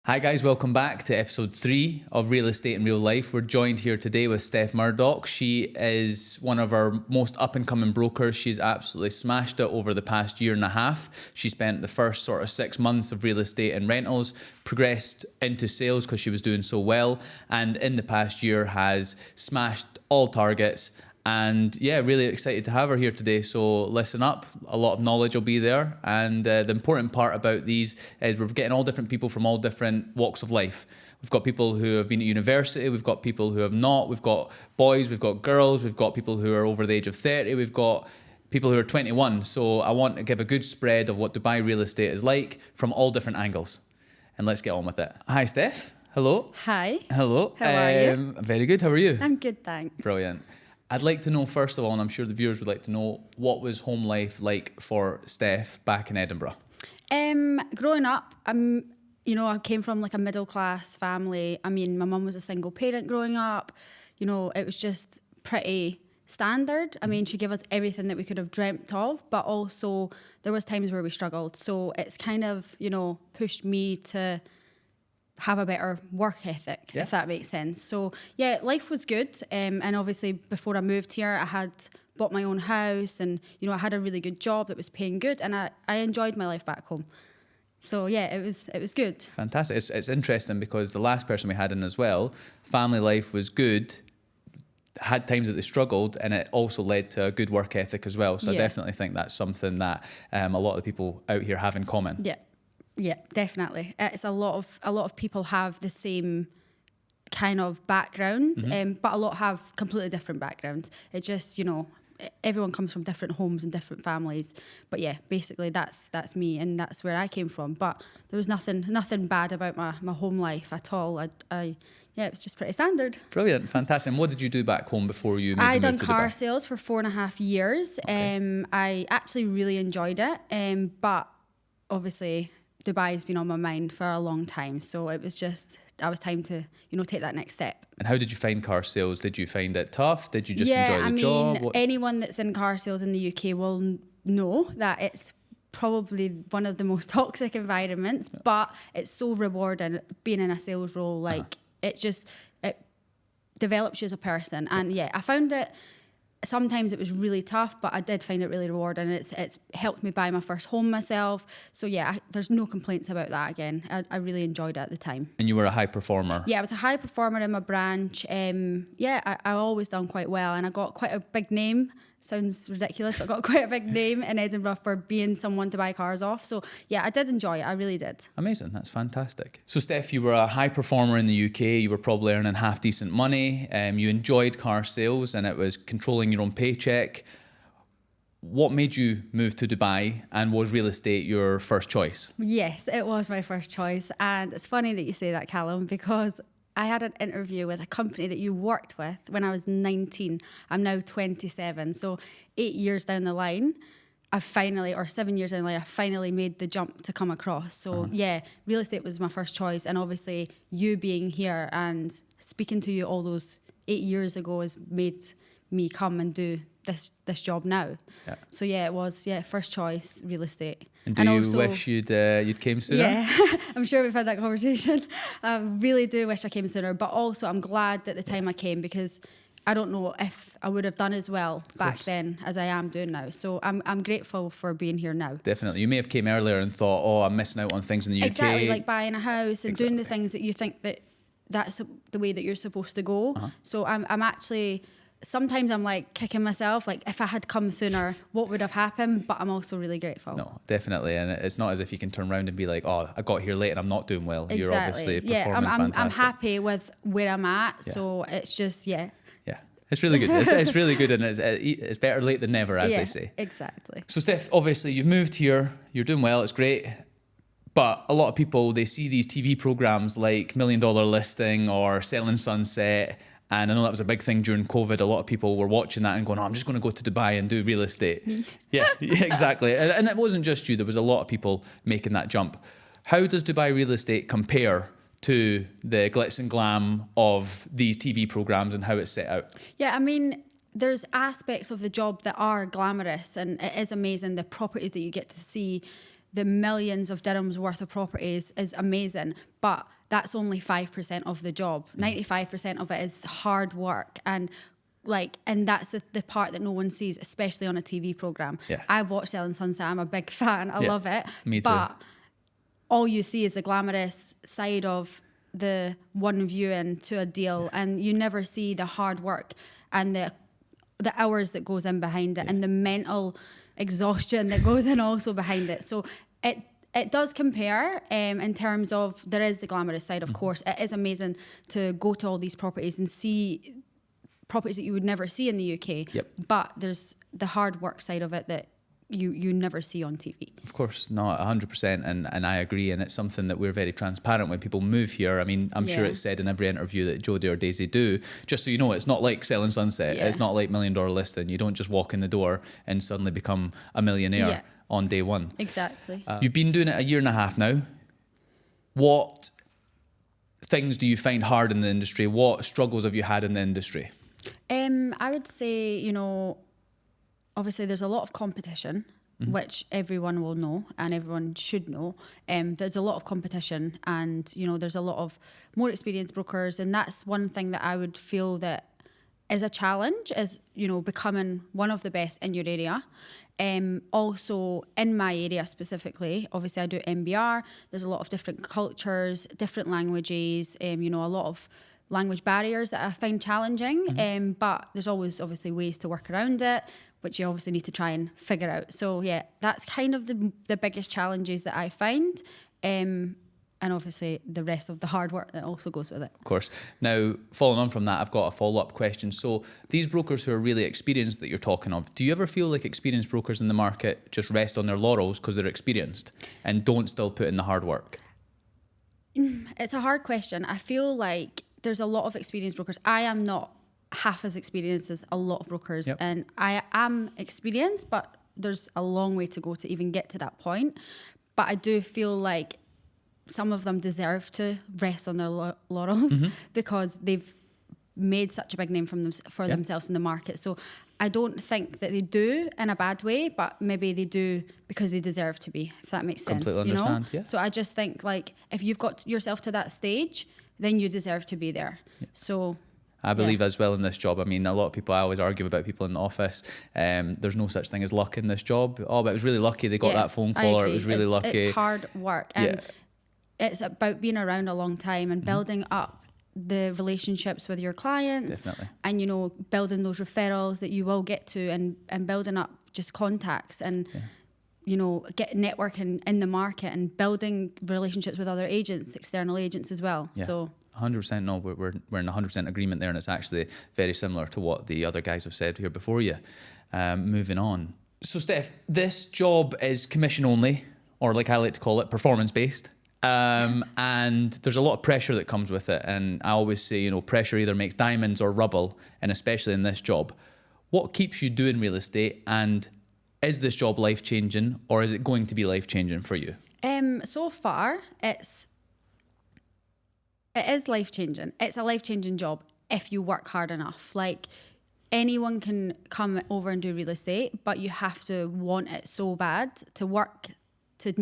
Hi guys, welcome back to episode 3 of Real Estate in Real Life. We're joined here today with Steph Murdoch. She is one of our most up and coming brokers. She's absolutely smashed it over the past year and a half. She spent the first sort of 6 months of real estate and rentals, progressed into sales because she was doing so well, and in the past year has smashed all targets. And yeah, really excited to have her here today. So listen up, a lot of knowledge will be there. And the important part about these is we're getting all different people from all different walks of life. We've got people who have been at university, we've got people who have not, we've got boys, we've got girls, we've got people who are over the age of 30, we've got people who are 21. So I want to give a good spread of what Dubai real estate is like from all different angles. And let's get on with it. Hi, Steph. Hello. Hi. Hello. How are you? Very good. How are you? I'm good, thanks. Brilliant. I'd like to know, first of all, and I'm sure the viewers would like to know, what was home life like for Steph back in Edinburgh? Growing up, I came from like a middle class family. I mean, my mum was a single parent growing up. You know, it was just pretty standard. I mean, she gave us everything that we could have dreamt of, but also there was times where we struggled. So it's kind of, pushed me to have a better work ethic, if that makes sense. So yeah, life was good. And obviously before I moved here, I had bought my own house and, I had a really good job that was paying good, and I enjoyed my life back home. So yeah, it was good. Fantastic. It's interesting because the last person we had in as well, family life was good, had times that they struggled, and it also led to a good work ethic as well. So I definitely think that's something that a lot of the people out here have in common. Yeah, definitely. It's a lot of people have the same kind of background, but a lot have completely different backgrounds. It just, everyone comes from different homes and different families. But yeah, basically that's me, and that's where I came from. But there was nothing bad about my home life at all. It was just pretty standard. Brilliant, fantastic. And what did you do back home before you maybe I done moved to car Dubai? sales for 4.5 years. Okay. I actually really enjoyed it, but obviously Dubai has been on my mind for a long time, so it was time to take that next step. And how did you find car sales? Did you find it tough? Did you just enjoy the job? Anyone that's in car sales in the UK will know that it's probably one of the most toxic environments, but it's so rewarding being in a sales role. Like it develops you as a person, and I found it. Sometimes it was really tough, but I did find it really rewarding. It's helped me buy my first home myself. So there's no complaints about that again. I really enjoyed it at the time. And you were a high performer? Yeah, I was a high performer in my branch. I always done quite well, and I got quite a big name. Sounds ridiculous, but I got quite a big name in Edinburgh for being someone to buy cars off. So yeah, I did enjoy it. I really did. Amazing. That's fantastic. So Steph, you were a high performer in the UK. You were probably earning half decent money. You enjoyed car sales and it was controlling your own paycheck. What made you move to Dubai, and was real estate your first choice? Yes, it was my first choice. And it's funny that you say that, Calum, because I had an interview with a company that you worked with when I was 19. I'm now 27. So 8 years down the line, 7 years down the line, I finally made the jump to come across. So real estate was my first choice. And obviously you being here and speaking to you all those 8 years ago has made me come and do this job now. Yeah. So it was first choice real estate. And you also wish you'd came sooner? Yeah, I'm sure we've had that conversation. I really do wish I came sooner, but also I'm glad at the time I came, because I don't know if I would have done as well back then as I am doing now. So I'm grateful for being here now. Definitely. You may have came earlier and thought, oh, I'm missing out on things in the UK. Exactly, like buying a house and doing the things that you think that's the way that you're supposed to go. So I'm actually... Sometimes I'm like kicking myself, like if I had come sooner, what would have happened? But I'm also really grateful. No, definitely. And it's not as if you can turn around and be like, oh, I got here late and I'm not doing well. Exactly. You're obviously performing fantastic. I'm happy with where I'm at. Yeah. So it's just, Yeah, it's really good. It's really good, and it's better late than never, as they say. Exactly. So Steph, obviously you've moved here, you're doing well, it's great. But a lot of people, they see these TV programs like $1 Million Listing or Selling Sunset. And I know that was a big thing during COVID. A lot of people were watching that and going, oh, I'm just going to go to Dubai and do real estate. Yeah, exactly. And it wasn't just you. There was a lot of people making that jump. How does Dubai real estate compare to the glitz and glam of these TV programs and how it's set out? Yeah, I mean, there's aspects of the job that are glamorous, and it is amazing. The properties that you get to see, the millions of dirhams worth of properties is amazing. But that's only 5% of the job. 95% of it is hard work, and that's the part that no one sees, especially on a TV program. Yeah. I've watched Selling Sunset. I'm a big fan. I love it. Me too. But all you see is the glamorous side of the one viewing to a deal, and you never see the hard work and the hours that goes in behind it, and the mental exhaustion that goes in also behind it. So it does compare in terms of, there is the glamorous side, of course. It is amazing to go to all these properties and see properties that you would never see in the UK. Yep. But there's the hard work side of it that you never see on TV. Of course, no, 100%, and I agree, and it's something that we're very transparent when people move here. I mean, I'm sure it's said in every interview that Jodie or Daisy do, just so you know, it's not like Selling Sunset, it's not like $1 Million Listing. You don't just walk in the door and suddenly become a millionaire on day one. Exactly. You've been doing it 1.5 years now. What things do you find hard in the industry? What struggles have you had in the industry? I would say, you know, obviously there's a lot of competition, which everyone will know and everyone should know. There's a lot of competition, and, you know, there's a lot of more experienced brokers, and that's one thing that I would feel that is a challenge, is, you know, becoming one of the best in your area. Also in my area specifically, obviously I do MBR, there's a lot of different cultures, different languages, you know, a lot of language barriers that I find challenging, but there's always obviously ways to work around it, which you obviously need to try and figure out. So yeah, that's kind of the biggest challenges that I find, and obviously the rest of the hard work that also goes with it. Of course. Now, following on from that, I've got a follow-up question. So these brokers who are really experienced that you're talking of, do you ever feel like experienced brokers in the market just rest on their laurels because they're experienced and don't still put in the hard work? It's a hard question. I feel like there's a lot of experienced brokers. I am not half as experienced as a lot of brokers, and I am experienced, but there's a long way to go to even get to that point. But I do feel like some of them deserve to rest on their laurels because they've made such a big name for themselves in the market. So I don't think that they do in a bad way, but maybe they do because they deserve to be, if that makes sense. Completely understand, yeah. So I just think, like, if you've got yourself to that stage, then you deserve to be there. So I believe as well in this job. I mean, a lot of people, I always argue about people in the office. There's no such thing as luck in this job. Oh, but it was really lucky they got that phone call, or it was really lucky. It's hard work. And it's about being around a long time and building up the relationships with your clients. Definitely. And, you know, building those referrals that you will get to, and building up just contacts and, you know, get networking in the market and building relationships with other agents, external agents as well. Yeah. So 100%. No, we're in 100% agreement there, and it's actually very similar to what the other guys have said here before you. Moving on. So, Steph, this job is commission only, or like I like to call it, performance based. And there's a lot of pressure that comes with it. And I always say, you know, pressure either makes diamonds or rubble, and especially in this job. What keeps you doing real estate, and is this job life-changing, or is it going to be life-changing for you? So far, it is life-changing. It's a life-changing job if you work hard enough. Like, anyone can come over and do real estate, but you have to want it so bad to work to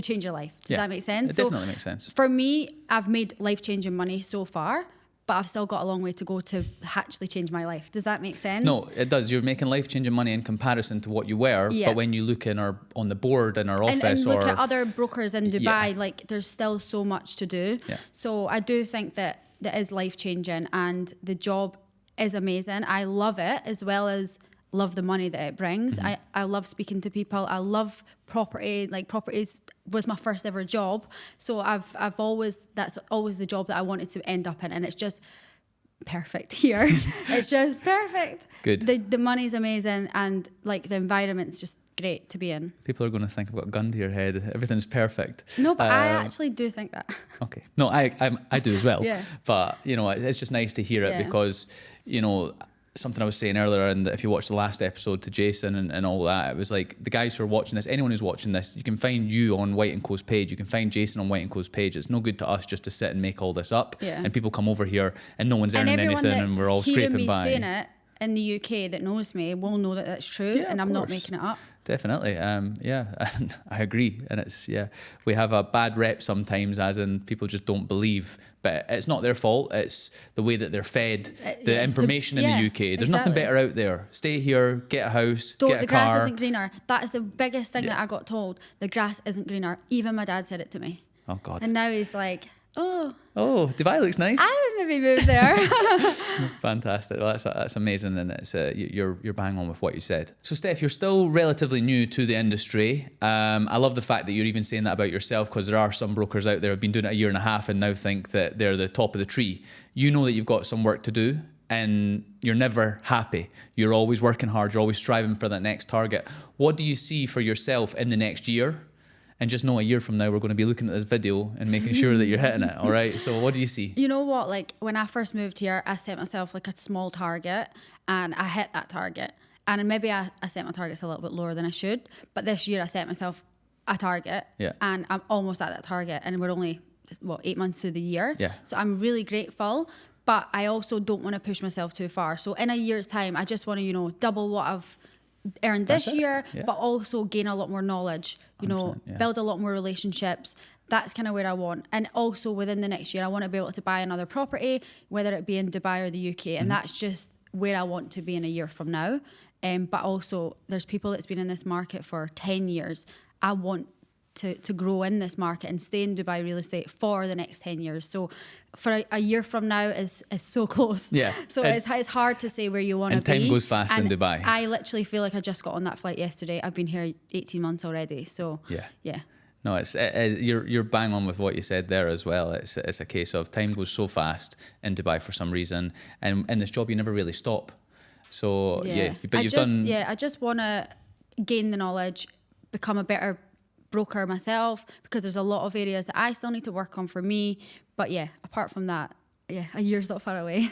change your life. Does that make sense? It definitely makes sense. For me, I've made life-changing money so far, but I've still got a long way to go to actually change my life. Does that make sense? No, it does. You're making life-changing money in comparison to what you were, but when you look on the board in our office, and look at other brokers in Dubai, like, there's still so much to do. Yeah. So I do think that is life-changing, and the job is amazing. I love it, as well as love the money that it brings. I love speaking to people. I love property. Like, properties was my first ever job. So that's always the job that I wanted to end up in. And it's just perfect here. It's just perfect. Good. The money's amazing, and, like, the environment's just great to be in. People are going to think I've got a gun to your head. Everything's perfect. No, but I actually do think that. Okay. No, I do as well. Yeah. But, you know, it's just nice to hear it because, you know, something I was saying earlier, and if you watch the last episode to Jason and all that, it was like, the guys who are watching this, anyone who's watching this, you can find you on White & Co.'s page, you can find Jason on White & Co.'s page. It's no good to us just to sit and make all this up. And people come over here and no one's earning anything, and we're all scraping by. Saying it in the UK that knows me will know that that's true, Yeah, and of I'm not course. making it up. Definitely. Yeah, and I agree. And it's, we have a bad rep sometimes, as in people just don't believe, but it's not their fault. It's the way that they're fed the information in the UK. There's nothing better out there. Stay here, get a house, get a car. The grass isn't greener. That is the biggest thing that I got told. The grass isn't greener. Even my dad said it to me. Oh, God. And now he's like, oh, Dubai looks nice. I would maybe move there. Fantastic. Well, that's amazing, and it's you're bang on with what you said. So, Steph, you're still relatively new to the industry. I love the fact that you're even saying that about yourself, because there are some brokers out there who've been doing it a year and a half and now think that they're the top of the tree. You know that you've got some work to do, and you're never happy. You're always working hard. You're always striving for that next target. What do you see for yourself in the next year? And just know a year from now, we're going to be looking at this video and making sure that you're hitting it. All right. So what do you see? You know what? Like when I first moved here, I set myself like a small target, and I hit that target. And maybe I set my targets a little bit lower than I should. But this year I set myself a target, and I'm almost at that target. And we're only, 8 months through the year. Yeah. So I'm really grateful. But I also don't want to push myself too far. So in a year's time, I just want to, double what I've earned this year, but also gain a lot more knowledge, build a lot more relationships. That's kind of where I want. And also within the next year, I want to be able to buy another property, whether it be in Dubai or the UK. And that's just where I want to be in a year from now. But also there's people that's been in this market for 10 years. I want to grow in this market and stay in Dubai real estate for the next 10 years. So for a year from now is so close. Yeah. So it's hard to say where you want to be. And time goes fast in Dubai. I literally feel like I just got on that flight yesterday. I've been here 18 months already. So yeah. No, you're bang on with what you said there as well. It's a case of time goes so fast in Dubai for some reason. And in this job, you never really stop. So but I just want to gain the knowledge, become a better broker myself, because there's a lot of areas that I still need to work on for me. But apart from that, a year's not far away.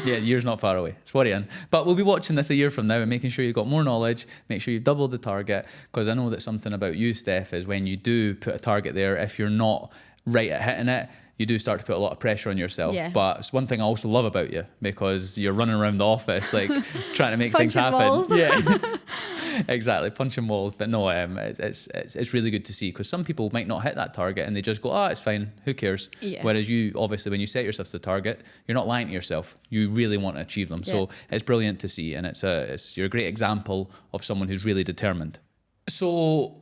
A year's not far away. It's worrying. But we'll be watching this a year from now and making sure you've got more knowledge, make sure you've doubled the target, because I know that something about you, Steph, is when you do put a target there, if you're not right at hitting it, you do start to put a lot of pressure on yourself. But it's one thing I also love about you, because you're running around the office like trying to make things happen. Walls. Exactly, punching walls. But no, it's really good to see, because some people might not hit that target and they just go, it's fine, who cares? Whereas you, obviously, when you set yourself to the target, you're not lying to yourself. You really want to achieve them. So it's brilliant to see, and you're a great example of someone who's really determined. So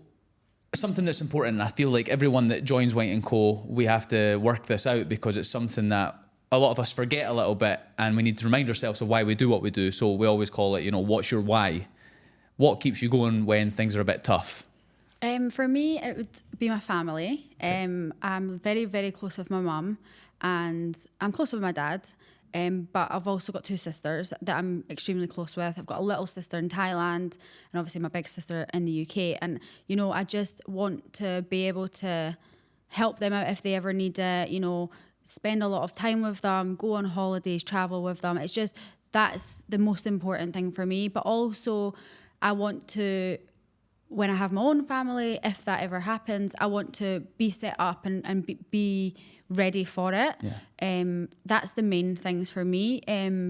something that's important, and I feel like everyone that joins White & Co, we have to work this out, because it's something that a lot of us forget a little bit, and we need to remind ourselves of why we do what we do. So we always call it, what's your why? What keeps you going when things are a bit tough? For me, it would be my family. I'm very, very close with my mum, and I'm close with my dad. But I've also got 2 sisters that I'm extremely close with. I've got a little sister in Thailand, and obviously my big sister in the UK. And, I just want to be able to help them out if they ever need it, spend a lot of time with them, go on holidays, travel with them. It's just, that's the most important thing for me. But also I want to, when I have my own family, if that ever happens, I want to be set up and be ready for it. That's the main things for me.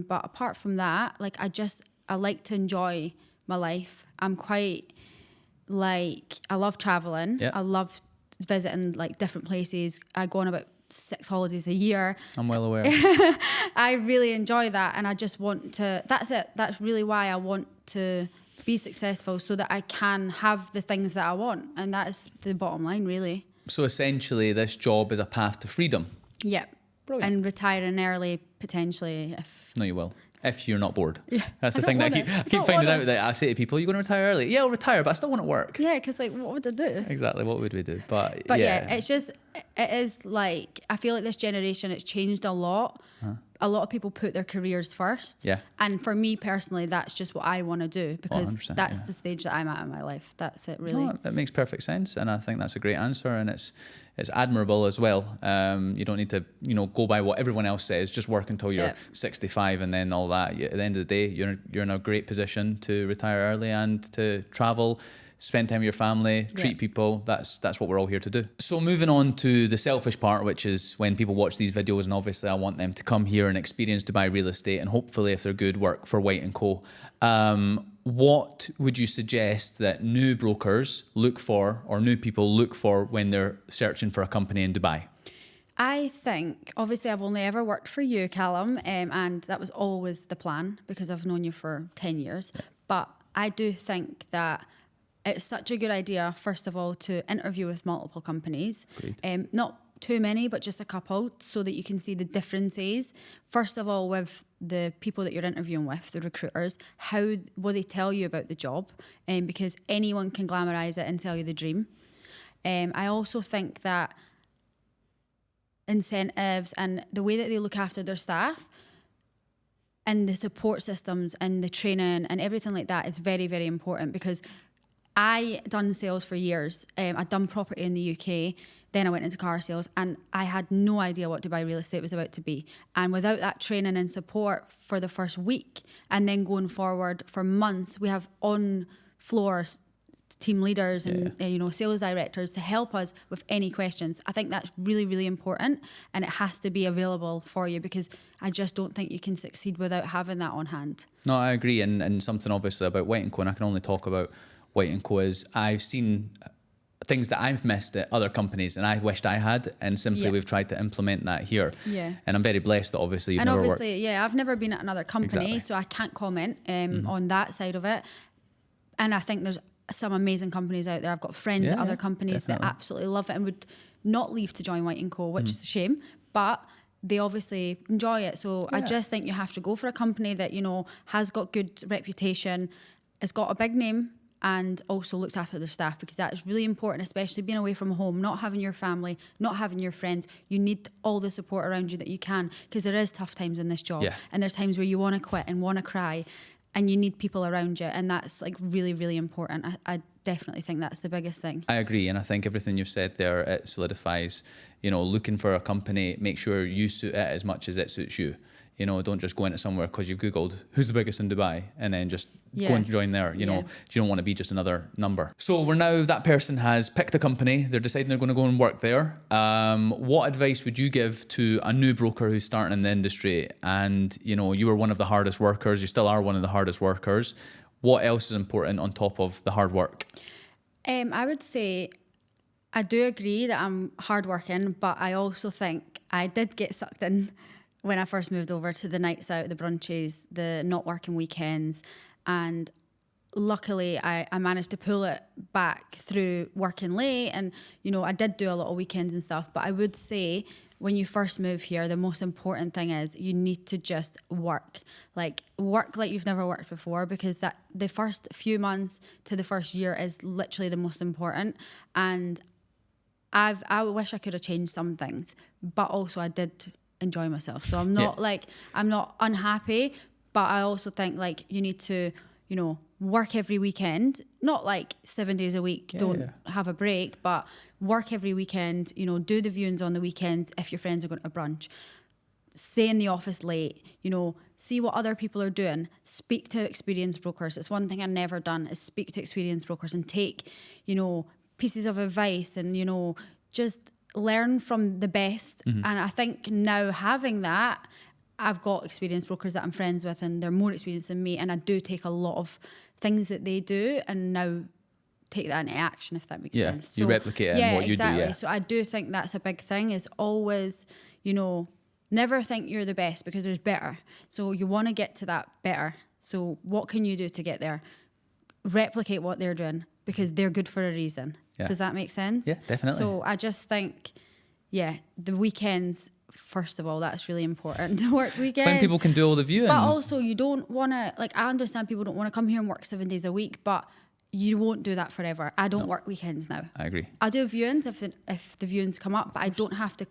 But apart from that, I like to enjoy my life. I'm quite I love traveling. I love visiting different places. I go on about 6 holidays a year. I'm well aware. I really enjoy that, and I just want to, that's it. That's really why I want to be successful, so that I can have the things that I want. And that's the bottom line, really. So essentially this job is a path to freedom. Yeah. Brilliant. And retiring early, potentially, if... No, you will. If you're not bored. Yeah. That's the thing that I keep finding out, that I say to people, you're going to retire early. Yeah, I'll retire, but I still want to work. Yeah, because what would I do? Exactly, what would we do? But it's just, it is I feel like this generation, it's changed a lot. A lot of people put their careers first. Yeah. And for me personally, that's just what I want to do, because that's the stage that I'm at in my life. That's it, really. No, it makes perfect sense, and I think that's a great answer, and it's admirable as well. You don't need to, go by what everyone else says. Just work until you're 65, and then all that. At the end of the day, you're in a great position to retire early and to travel spend time with your family, treat people. That's what we're all here to do. So moving on to the selfish part, which is when people watch these videos, and obviously I want them to come here and experience Dubai real estate, and hopefully if they're good, work for White & Co. What would you suggest that new brokers look for, or new people look for, when they're searching for a company in Dubai? I think, obviously, I've only ever worked for you, Calum, and that was always the plan because I've known you for 10 years. Yeah. But I do think that it's such a good idea, first of all, to interview with multiple companies. Not too many, but just a couple, so that you can see the differences. First of all, with the people that you're interviewing with, the recruiters, how will they tell you about the job? Because anyone can glamorize it and sell you the dream. I also think that incentives and the way that they look after their staff and the support systems and the training and everything like that is very, very important, because I done sales for years. I'd done property in the UK, then I went into car sales, and I had no idea what Dubai real estate was about to be. And without that training and support for the first week, and then going forward for months, we have on-floor team leaders and sales directors to help us with any questions. I think that's really, really important, and it has to be available for you, because I just don't think you can succeed without having that on hand. No, I agree. And something obviously about White & Co, and I can only talk about White & Co, is I've seen things that I've missed at other companies and I wished I had, and simply we've tried to implement that here. Yeah. And I'm very blessed that obviously you've never worked. I've never been at another company, so I can't comment on that side of it. And I think there's some amazing companies out there. I've got friends at other companies that absolutely love it and would not leave to join White & Co, which is a shame, but they obviously enjoy it. So I just think you have to go for a company that, has got good reputation, has got a big name, and also looks after their staff, because that is really important, especially being away from home, not having your family, not having your friends. You need all the support around you that you can, because there is tough times in this job, and there's times where you want to quit and want to cry, and you need people around you, and that's like really, really important. I definitely think that's the biggest thing. I agree, and I think everything you've said there, it solidifies, looking for a company, make sure you suit it as much as it suits you. Don't just go into somewhere because you've Googled who's the biggest in Dubai and then just go and join there. You don't want to be just another number. So that person has picked a company, they're deciding they're going to go and work there. What advice would you give to a new broker who's starting in the industry? And, you were one of the hardest workers, you still are one of the hardest workers. What else is important on top of the hard work? I would say I do agree that I'm hardworking, but I also think I did get sucked in when I first moved over to the nights out, the brunches, the not working weekends. And luckily I managed to pull it back through working late. And, I did do a lot of weekends and stuff. But I would say when you first move here, the most important thing is you need to just work like you've never worked before, because that the first few months to the first year is literally the most important. And I wish I could have changed some things, but also I did enjoy myself. So I'm not I'm not unhappy, but I also think you need to, work every weekend, not 7 days a week, don't have a break, but work every weekend, do the viewings on the weekends if your friends are going to brunch. Stay in the office late, see what other people are doing, speak to experienced brokers. It's one thing I've never done, is speak to experienced brokers and take, pieces of advice and, just learn from the best. And I think now having that, I've got experienced brokers that I'm friends with and they're more experienced than me, and I do take a lot of things that they do and now take that into action, if that makes sense. So, you replicate it in what exactly. you do. So I do think that's a big thing, is always, never think you're the best, because there's better. So you want to get to that better. So what can you do to get there? Replicate what they're doing, because they're good for a reason. Yeah. Does that make sense? Yeah, definitely. So I just think, the weekends, first of all, that's really important to work weekends. When people can do all the viewings. But also you don't want to, I understand people don't want to come here and work 7 days a week, but you won't do that forever. I don't work weekends now. I agree. I do viewings if the viewings come up, but I don't have to,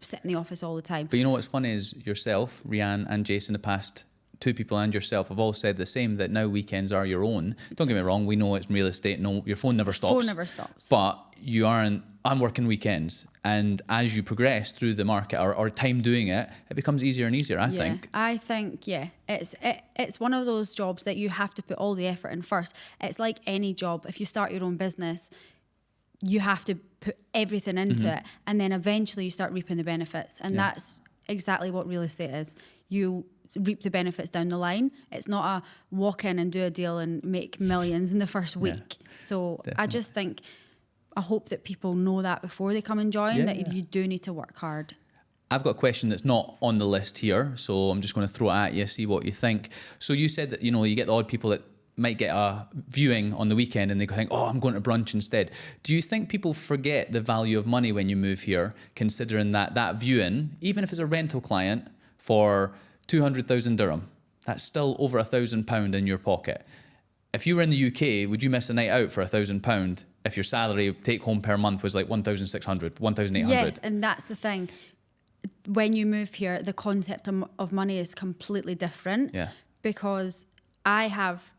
sit in the office all the time. But what's funny is yourself, Rianne and Jason, the past two people and yourself have all said the same, that now weekends are your own. Don't get me wrong, we know it's real estate, no, your phone never stops. Phone never stops. But you aren't I'm working weekends. And as you progress through the market or time doing it, it becomes easier and easier, I think. I think, it's one of those jobs that you have to put all the effort in first. It's like any job. If you start your own business, you have to put everything into it. And then eventually you start reaping the benefits. And that's exactly what real estate is. You reap the benefits down the line. It's not a walk in and do a deal and make millions in the first week. So definitely. I just think, I hope that people know that before they come and join, that you do need to work hard. I've got a question that's not on the list here, so I'm just going to throw it at you, see what you think. So you said that, you get the odd people that might get a viewing on the weekend and they think, oh, I'm going to brunch instead. Do you think people forget the value of money when you move here, considering that viewing, even if it's a rental client for 200,000 dirham, that's still over £1,000 in your pocket. If you were in the UK, would you miss a night out for £1,000 if your salary take home per month was like 1,600, 1,800? Yes, and that's the thing. When you move here, the concept of money is completely different. Yeah. Because I have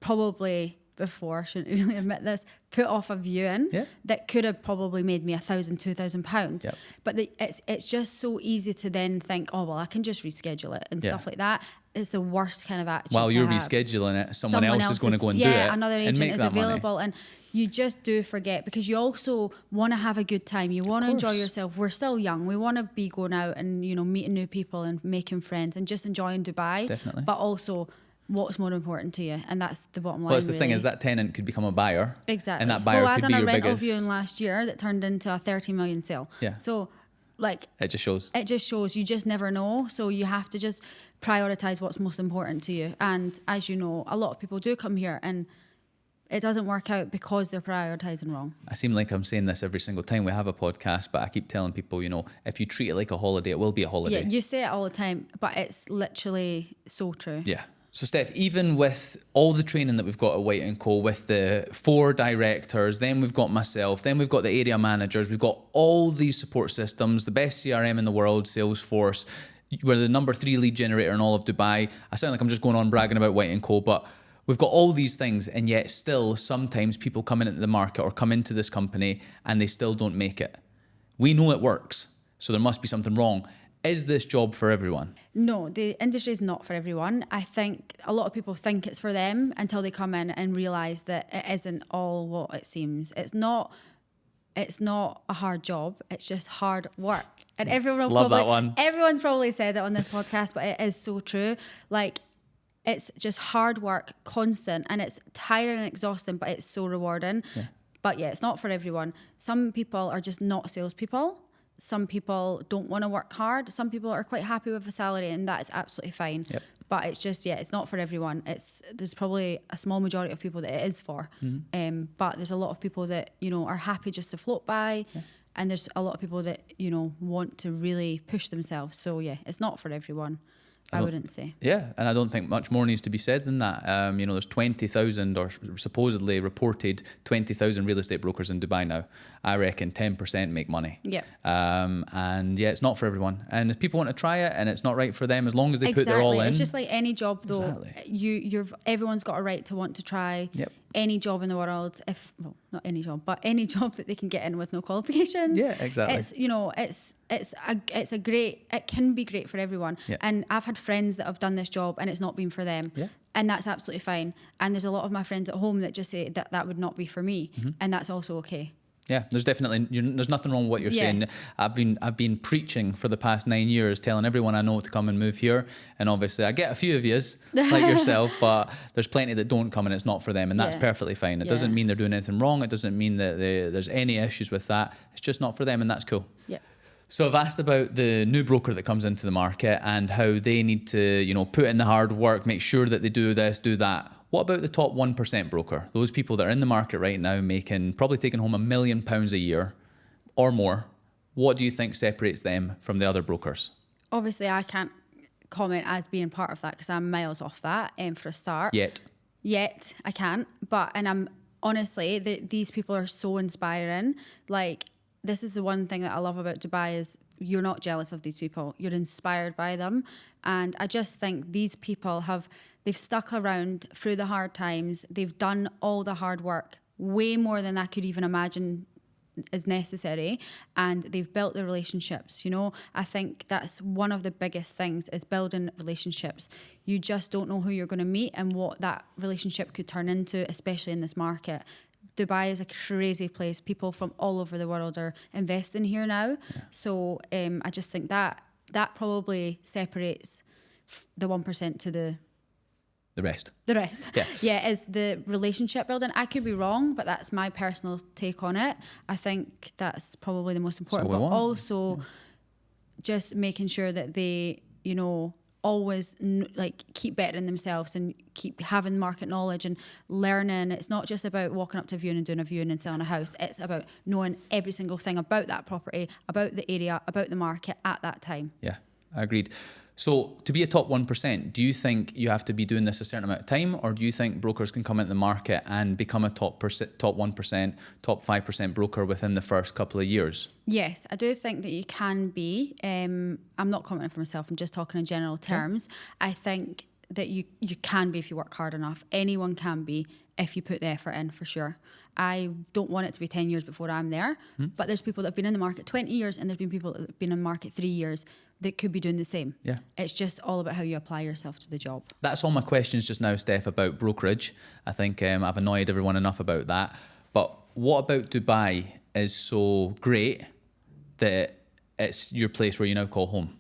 probably before, I shouldn't really admit this, put off a viewing that could have probably made me £1,000, £2,000. Yep. But it's just so easy to then think, oh, well, I can just reschedule it and stuff like that. It's the worst kind of attitude. While you're have. Rescheduling it, someone else is going to go and do it. Yeah, another agent is available. Money. And you just do forget, because you also want to have a good time. You want to enjoy yourself. We're still young. We want to be going out and, meeting new people and making friends and just enjoying Dubai. Definitely. But also, what's more important to you? And that's the bottom line. Well, that's the thing, is that tenant could become a buyer. Exactly. And that buyer could be your biggest. I done a rental viewing last year that turned into a 30 million sale. Yeah. So, it just shows. You just never know. So you have to just prioritize what's most important to you. And as you know, a lot of people do come here and it doesn't work out because they're prioritizing wrong. I seem like I'm saying this every single time we have a podcast, but I keep telling people, if you treat it like a holiday, it will be a holiday. Yeah, you say it all the time, but it's literally so true. Yeah. So Steph, even with all the training that we've got at White & Co, with the 4 directors, then we've got myself, then we've got the area managers, we've got all these support systems, the best CRM in the world, Salesforce, we're the number 3 lead generator in all of Dubai. I sound like I'm just going on bragging about White & Co, but we've got all these things, and yet still sometimes people come into the market or come into this company and they still don't make it. We know it works, so there must be something wrong. Is this job for everyone? No, the industry is not for everyone. I think a lot of people think it's for them until they come in and realise that it isn't all what it seems. It's not a hard job. It's just hard work. And everyone everyone's probably said it on this podcast, but it is so true. It's just hard work, constant, and it's tiring and exhausting, but it's so rewarding. Yeah. But it's not for everyone. Some people are just not salespeople. Some people don't want to work hard. Some people are quite happy with a salary, and that is absolutely fine. Yep. But it's just, it's not for everyone. There's probably a small majority of people that it is for. Mm-hmm. But there's a lot of people that, are happy just to float by. Yeah. And there's a lot of people that, want to really push themselves. So it's not for everyone. I wouldn't say. Yeah, and I don't think much more needs to be said than that. There's 20,000 or supposedly reported 20,000 real estate brokers in Dubai now. I reckon 10% make money. Yeah. It's not for everyone. And if people want to try it and it's not right for them, as long as they put their all in. It's just like any job though. Exactly. Everyone's got a right to want to try any job in the world. Not any job, but any job that they can get in with no qualifications. Yeah, exactly. It can be great for everyone. Yeah. And I've had friends that have done this job and it's not been for them. Yeah. And that's absolutely fine. And there's a lot of my friends at home that just say that would not be for me. Mm-hmm. And that's also okay. Yeah, there's nothing wrong with what you're saying. I've been preaching for the past 9 years, telling everyone I know to come and move here. And obviously I get a few of yous like yourself, but there's plenty that don't come and it's not for them. And that's perfectly fine. It doesn't mean they're doing anything wrong. It doesn't mean that there's any issues with that. It's just not for them, and that's cool. Yeah. So I've asked about the new broker that comes into the market and how they need to, put in the hard work, make sure that they do this, do that. What about the top 1% broker? Those people that are in the market right now probably taking home £1 million a year or more. What do you think separates them from the other brokers? Obviously, I can't comment as being part of that because I'm miles off that for a start. Yet, I can't. And I'm honestly, these people are so inspiring. This is the one thing that I love about Dubai is you're not jealous of these people. You're inspired by them. And I just think these people they've stuck around through the hard times. They've done all the hard work, way more than I could even imagine, is necessary, and they've built the relationships. You know, I think that's one of the biggest things, is building relationships. You just don't know who you're going to meet and what that relationship could turn into, especially in this market. Dubai is a crazy place. People from all over the world are investing here now. Yeah. So I just think that probably separates the 1% to the rest. The rest. Yeah. Yeah, is the relationship building. I could be wrong, but that's my personal take on it. I think that's probably the most important. But also just making sure that they, you know, always like keep bettering themselves and keep having market knowledge and learning. It's not just about walking up to a viewing and doing a viewing and selling a house. It's about knowing every single thing about that property, about the area, about the market at that time. Yeah, I agreed. So to be a top 1%, do you think you have to be doing this a certain amount of time, or do you think brokers can come into the market and become a top 1%, top 5% broker within the first couple of years? Yes, I do think that you can be. I'm not commenting for myself, I'm just talking in general terms. Yeah. I think that you can be if you work hard enough. Anyone can be if you put the effort in, for sure. I don't want it to be 10 years before I'm there, but there's people that have been in the market 20 years and there's been people that have been in the market 3 years that could be doing the same. Yeah. It's just all about how you apply yourself to the job. That's all my questions just now, Steph, about brokerage. I think I've annoyed everyone enough about that. But what about Dubai is so great that it's your place where you now call home?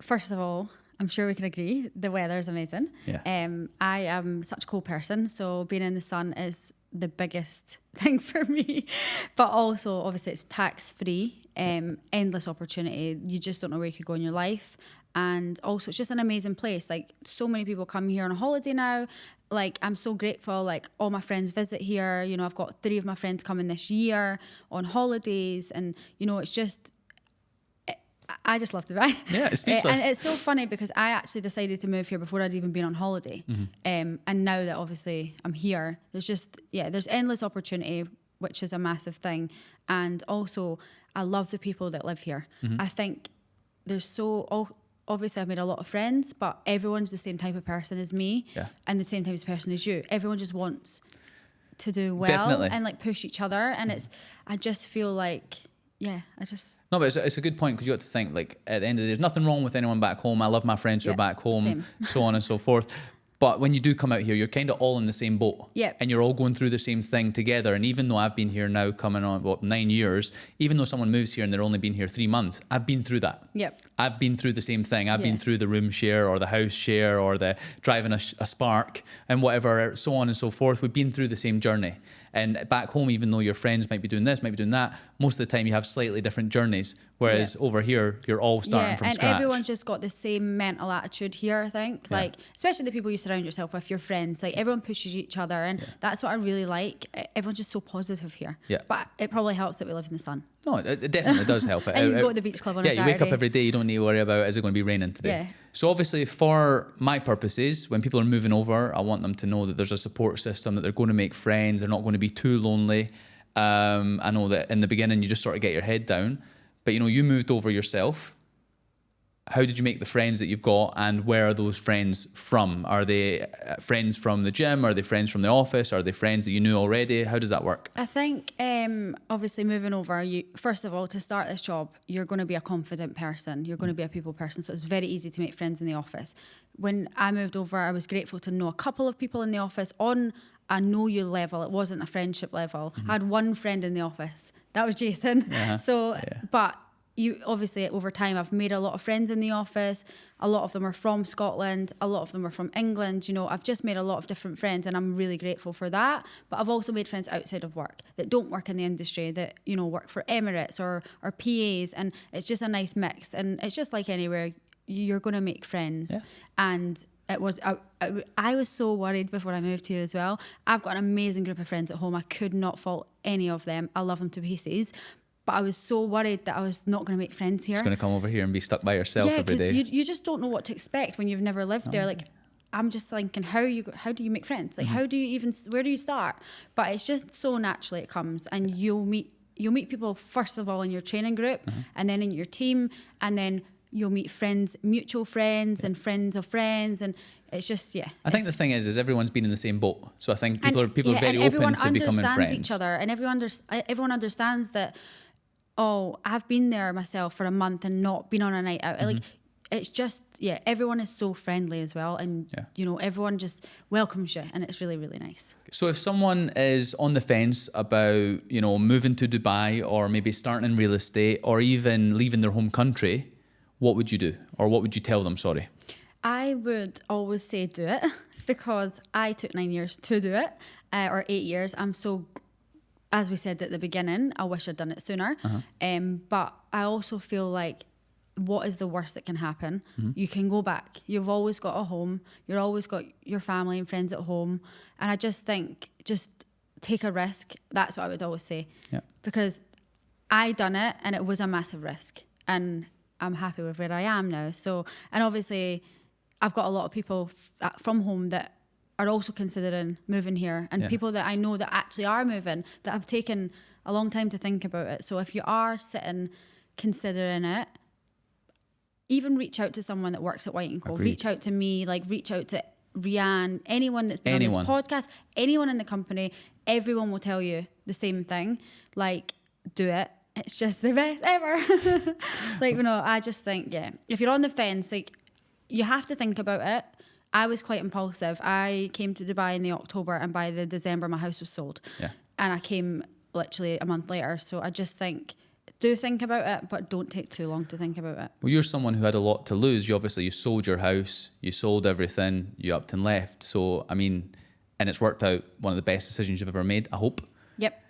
First of all, I'm sure we can agree, the weather's amazing. Yeah. I am such a cold person, so being in the sun is the biggest thing for me. But also, obviously, it's tax-free, endless opportunity. You just don't know where you could go in your life. And also, it's just an amazing place. Like, so many people come here on a holiday now. Like, I'm so grateful. Like, all my friends visit here. You know, I've got 3 of my friends coming this year on holidays. And, you know, it's just... I just love Dubai. Yeah, it's speechless. And it's so funny because I actually decided to move here before I'd even been on holiday. And now that obviously I'm here, there's endless opportunity, which is a massive thing. And also, I love the people that live here. I think obviously I've made a lot of friends, but everyone's the same type of person as me and the same type of person as you. Everyone just wants to do well and like push each other. And I just feel like... Yeah, No, but it's a good point, because you got to think, like, at the end of the day, there's nothing wrong with anyone back home. I love my friends who are back home, so on and so forth. But when you do come out here, you're kind of all in the same boat. Yeah. And you're all going through the same thing together. And even though I've been here now coming on, 9 years, even though someone moves here and they're only been here 3 months, I've been through that. Yep. I've been through the same thing. I've been through the room share or the house share or the driving a Spark and whatever, so on and so forth. We've been through the same journey. And back home, even though your friends might be doing this, might be doing that, most of the time you have slightly different journeys. Whereas over here, you're all starting from scratch. And everyone's just got the same mental attitude here, I think. Yeah. Like, especially the people you surround yourself with, your friends. Like, everyone pushes each other. And that's what I really like. Everyone's just so positive here. Yeah. But it probably helps that we live in the sun. No, it definitely does help. And you can go to the beach club on a Saturday. Yeah, you wake up every day, you don't need to worry about, is it going to be raining today? Yeah. So obviously, for my purposes, when people are moving over, I want them to know that there's a support system, that they're going to make friends, they're not going to be too lonely. I know that in the beginning, you just sort of get your head down. But, you know, you moved over yourself. How did you make the friends that you've got, and where are those friends from? Are they friends from the gym? Are they friends from the office? Are they friends that you knew already? How does that work? I think, obviously, moving over, first of all, to start this job, you're going to be a confident person. You're going to be a people person. So it's very easy to make friends in the office. When I moved over, I was grateful to know a couple of people in the office on a know you level. It wasn't a friendship level. I had one friend in the office. That was Jason. But you obviously, over time, I've made a lot of friends in the office. A lot of them are from Scotland. A lot of them are from England. You know, I've just made a lot of different friends, and I'm really grateful for that. But I've also made friends outside of work that don't work in the industry, that, you know, work for Emirates or PAs. And it's just a nice mix. And it's just like anywhere, you're going to make friends. Yeah. And it was, I was so worried before I moved here as well. I've got an amazing group of friends at home. I could not fault any of them. I love them to pieces. But I was so worried that I was not going to make friends here. Just going to come over here and be stuck by yourself every day. Yeah, because you just don't know what to expect when you've never lived there. Like, I'm just thinking, how do you make friends? Like, how do you even, where do you start? But it's just so naturally it comes, and you'll meet people first of all in your training group, and then in your team, and then you'll meet friends, mutual friends, and friends of friends, and it's just I think the thing is everyone's been in the same boat, so I think people are very and everyone open to becoming understands friends. each other, and everyone understands that. Oh, I've been there myself for a month and not been on a night out. Like, it's just, everyone is so friendly as well. And, everyone just welcomes you, and it's really, really nice. So if someone is on the fence about, moving to Dubai, or maybe starting in real estate, or even leaving their home country, what would you do? Or what would you tell them, sorry? I would always say do it, because I took 9 years to do it, or 8 years. I'm so, as we said at the beginning, I wish I'd done it sooner. But I also feel like, what is the worst that can happen? You can go back. You've always got a home. You've always got your family and friends at home. And I just think, just take a risk. That's what I would always say. Yeah. Because I done it, and it was a massive risk. And I'm happy with where I am now. So, and obviously, I've got a lot of people from home that are also considering moving here, and people that I know that actually are moving, that have taken a long time to think about it. So if you are sitting considering it, even reach out to someone that works at White & Co. Agreed. Reach out to me, reach out to Rianne, anyone that's been on this podcast, anyone in the company, everyone will tell you the same thing. Do it. It's just the best ever. I just think, if you're on the fence, you have to think about it. I was quite impulsive. I came to Dubai in the October, and by the December, my house was sold. Yeah. And I came literally a month later. So I just think, do think about it, but don't take too long to think about it. Well, you're someone who had a lot to lose. You sold your house, you sold everything, you upped and left. So, and it's worked out one of the best decisions you've ever made, I hope. Yep.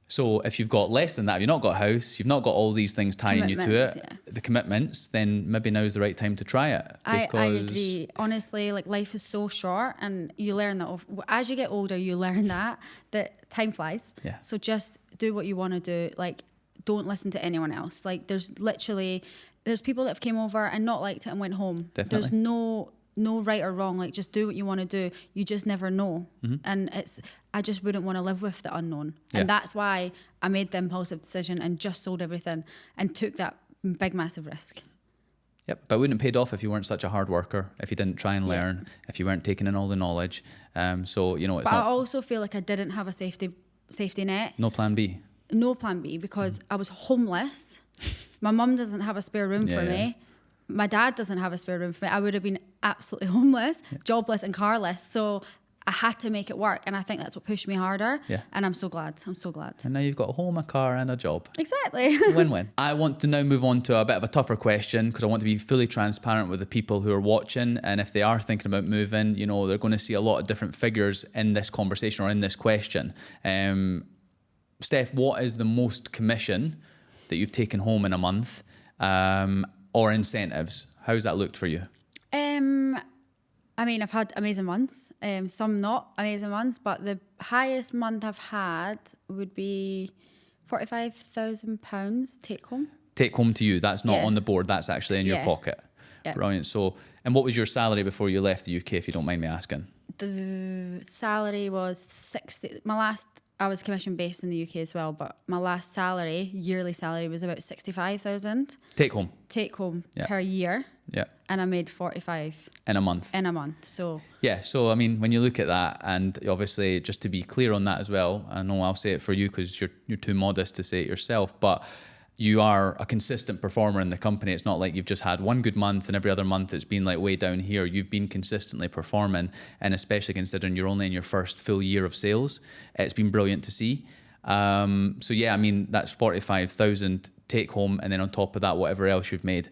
So if you've got less than that, if you've not got a house, you've not got all these things tying you to it, the commitments, then maybe now's the right time to try it. I agree. Honestly, life is so short, and you learn that as you get older, you learn that time flies. Yeah. So just do what you want to do. Don't listen to anyone else. There's people that have came over and not liked it and went home. Definitely. There's no right or wrong. Just do what you want to do. You just never know. And I just wouldn't want to live with the unknown. And that's why I made the impulsive decision and just sold everything and took that big, massive risk. Yep, but it wouldn't have paid off if you weren't such a hard worker, if you didn't try and learn, if you weren't taking in all the knowledge. It's but I also feel like I didn't have a safety net. No plan B. No plan B, because I was homeless. My mum doesn't have a spare room for me. My dad doesn't have a spare room for me. I would have been absolutely homeless, jobless and carless. So I had to make it work. And I think that's what pushed me harder. Yeah. And I'm so glad. And now you've got a home, a car and a job. Exactly. Win-win. I want to now move on to a bit of a tougher question, because I want to be fully transparent with the people who are watching. And if they are thinking about moving, they're going to see a lot of different figures in this conversation or in this question. Steph, what is the most commission that you've taken home in a month, or incentives? How's that looked for you? I've had amazing months, some not amazing months, but the highest month I've had would be £45,000 take home. Take home to you. That's not on the board. That's actually in your pocket. Yeah. Brilliant. So, and what was your salary before you left the UK, if you don't mind me asking? The salary was 60. I was commission based in the UK as well, but my last yearly salary was about 65,000. Take home per year. Yeah. And I made 45 in a month. So so when you look at that, and obviously just to be clear on that as well, I know I'll say it for you because you're too modest to say it yourself, but you are a consistent performer in the company. It's not like you've just had one good month and every other month it's been way down here. You've been consistently performing, and especially considering you're only in your first full year of sales, it's been brilliant to see. That's 45,000 take home, and then on top of that, whatever else you've made.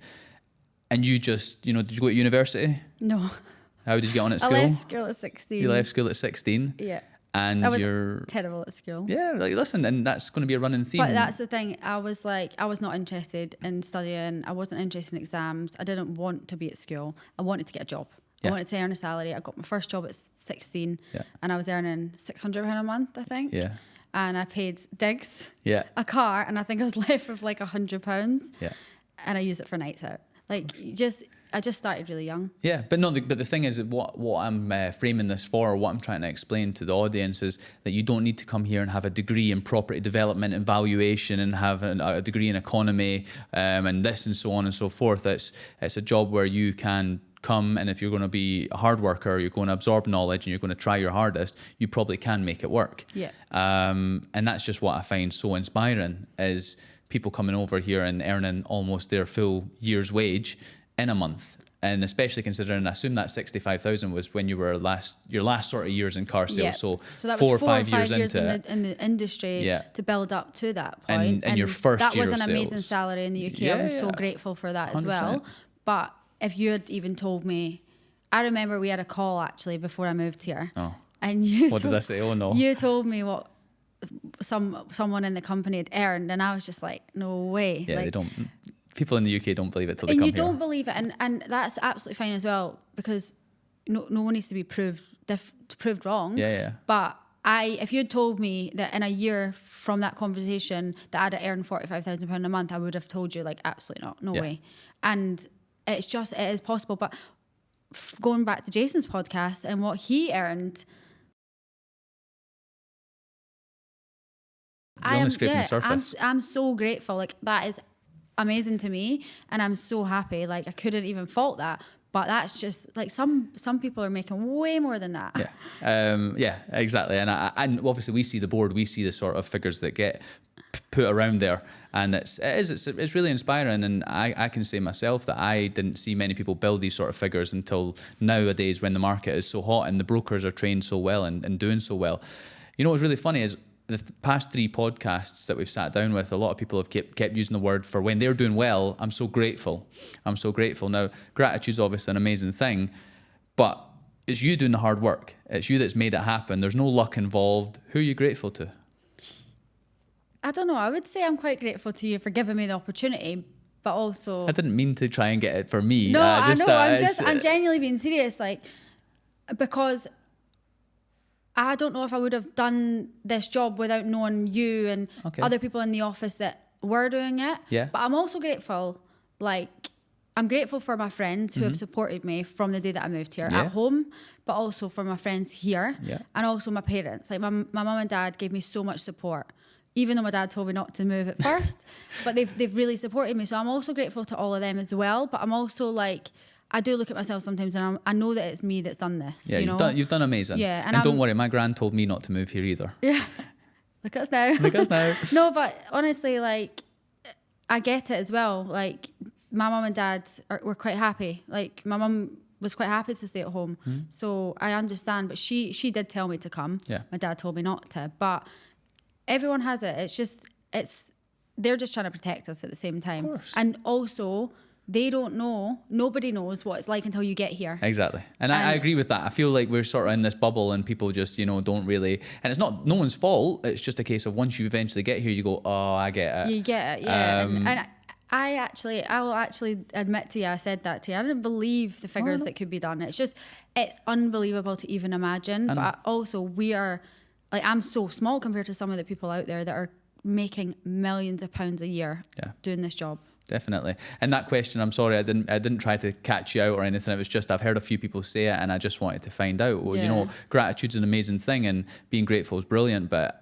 And you just, did you go to university? No. How did you get on at school? I left school at 16. You left school at 16? Yeah. And I was terrible at school. Yeah, listen, and that's going to be a running theme. But that's the thing. I was not interested in studying. I wasn't interested in exams. I didn't want to be at school. I wanted to get a job. I wanted to earn a salary. I got my first job at 16, and I was earning £600 a month, I think. Yeah. And I paid digs, a car, and I think I was left with £100. Yeah. And I used it for nights out. Like, I just started really young. Yeah, but no. But the thing is, what I'm framing this for, or what I'm trying to explain to the audience, is that you don't need to come here and have a degree in property development and valuation, and have a degree in economy, and this and so on and so forth. It's a job where you can come, and if you're going to be a hard worker, you're going to absorb knowledge, and you're going to try your hardest, you probably can make it work. Yeah. And that's just what I find so inspiring, is people coming over here and earning almost their full year's wage in a month. And especially considering, I assume that 65,000 was when you were your last sort of years in car sales. Yeah. So that 4 or was 5 years into in in the industry to build up to that point. And your first that year was of an amazing sales. salary in the UK. Yeah, I'm so grateful for that as 100%. well. But if you had even told me, I remember we had a call actually before I moved here. Oh. And you What did I say? Oh no. You told me what someone in the company had earned, and I was just like, no way. Yeah, like, they don't. People in the UK don't believe it till they and come you here. don't believe it, and that's absolutely fine as well, because no one needs to be proved wrong. Yeah. But if you had told me that in a year from that conversation that I'd earned £45,000 a month, I would have told you, like, absolutely not, no way. And it is possible. But going back to Jason's podcast and what he earned, You're only scraping the surface. I'm so grateful. Like, that is amazing to me, and I'm so happy. Like, I couldn't even fault that. But that's just like some people are making way more than that. Yeah, exactly. And obviously we see the board, we see the sort of figures that get put around there, and it's really inspiring. And I can say myself that I didn't see many people build these sort of figures until nowadays, when the market is so hot and the brokers are trained so well and doing so well. You know what's really funny is, the past 3 podcasts that we've sat down with, a lot of people have kept using the word for when they're doing well. I'm so grateful. I'm so grateful. Now, gratitude's obviously an amazing thing, but it's you doing the hard work. It's you that's made it happen. There's no luck involved. Who are you grateful to? I don't know. I would say I'm quite grateful to you for giving me the opportunity, but also I didn't mean to try and get it for me. No, I know. I'm genuinely being serious, like, because I don't know if I would have done this job without knowing you and other people in the office that were doing it. Yeah. But I'm also grateful, like, I'm grateful for my friends who have supported me from the day that I moved here at home, but also for my friends here and also my parents. Like, my mum and dad gave me so much support, even though my dad told me not to move at first, but they've really supported me. So I'm also grateful to all of them as well. But I'm also like, I do look at myself sometimes, and I know that it's me that's done this. Yeah, you've done amazing. Yeah, and don't worry, my gran told me not to move here either. Yeah, look at us now. Look at us now. No, but honestly, like, I get it as well. Like, my mum and dad were quite happy. Like, my mum was quite happy to stay at home, so I understand. But she did tell me to come. Yeah, my dad told me not to. But everyone has it. They're just trying to protect us at the same time. Of course. And also, they don't know, nobody knows what it's like until you get here. Exactly. And I agree with that. I feel like we're sort of in this bubble, and people just, don't really, and it's not no one's fault. It's just a case of, once you eventually get here, you go, oh, I get it. You get it, yeah. And I will actually admit to you, I said that to you. I didn't believe the figures that could be done. It's unbelievable to even imagine. But also, we are, like, I'm so small compared to some of the people out there that are making millions of pounds a year doing this job. Definitely. And that question, I'm sorry, I didn't try to catch you out or anything. It was just, I've heard a few people say it, and I just wanted to find out. Well, gratitude's an amazing thing, and being grateful is brilliant, but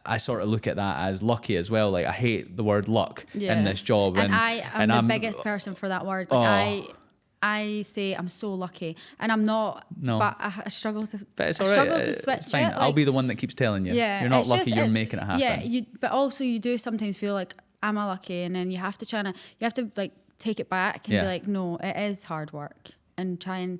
I sort of look at that as lucky as well. Like, I hate the word luck in this job. And I'm the biggest person for that word. Like, I say I'm so lucky, and I'm not. No, but I struggle to. But it's all right. I struggle to switch it's fine. it. Like, I'll be the one that keeps telling you. Yeah, you're not lucky. You're making it happen. Yeah, but also you do sometimes feel like, am I lucky? And then you have to like take it back and be like, no, it is hard work, and try and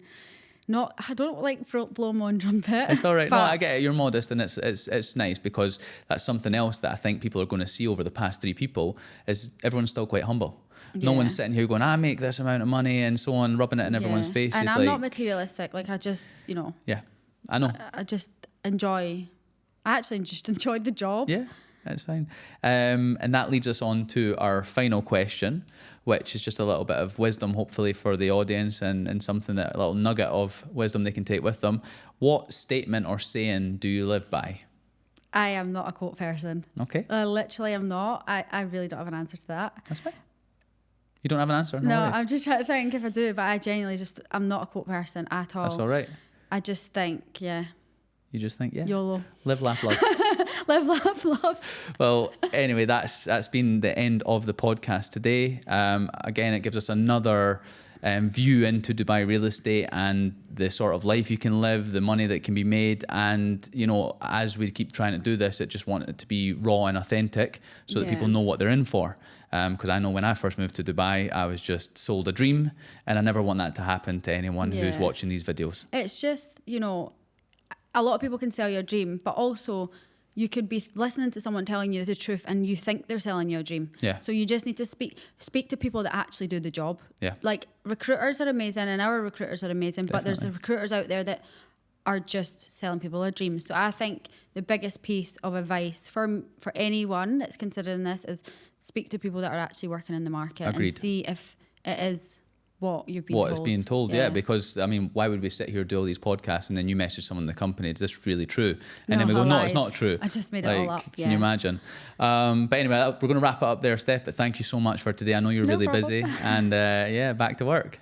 not. I don't like blow my own trumpet. It's all right. No, I get it. You're modest, and it's nice, because that's something else that I think people are going to see over the past 3 people is everyone's still quite humble. No one's sitting here going, I make this amount of money and so on, rubbing it in everyone's face. And I'm not materialistic. Like, I just, Yeah, I know. I just enjoy. I actually just enjoyed the job. Yeah. That's fine. And that leads us on to our final question, which is just a little bit of wisdom, hopefully, for the audience, and something a little nugget of wisdom they can take with them. What statement or saying do you live by? I am not a quote person. Okay. Literally, I'm not. I really don't have an answer to that. That's fine. You don't have an answer? No, worries. I'm just trying to think if I do, but I genuinely I'm not a quote person at all. That's all right. I just think, yeah. You just think, yeah. YOLO. Live, laugh, love. Live, laugh, love. Well, anyway, that's been the end of the podcast today. Again, it gives us another view into Dubai real estate and the sort of life you can live, the money that can be made. And, you know, as we keep trying to do this, I just want it to be raw and authentic so that people know what they're in for. Because I know when I first moved to Dubai, I was just sold a dream, and I never want that to happen to anyone who's watching these videos. It's just, you know, a lot of people can sell your dream, but also you could be listening to someone telling you the truth and you think they're selling your dream. Yeah. So you just need to speak to people that actually do the job. Yeah. Like recruiters are amazing and our recruiters are amazing, but there's recruiters out there that are just selling people a dream. So I think the biggest piece of advice for anyone that's considering this is speak to people that are actually working in the market. Agreed. And see if it is what you've been told. What is being told, yeah. Because, I mean, why would we sit here, do all these podcasts, and then you message someone in the company, is this really true? And then we go, no, it's not true. I just made it all up. Can you imagine? But anyway, we're going to wrap it up there, Steph, but thank you so much for today. I know you're really busy. And back to work.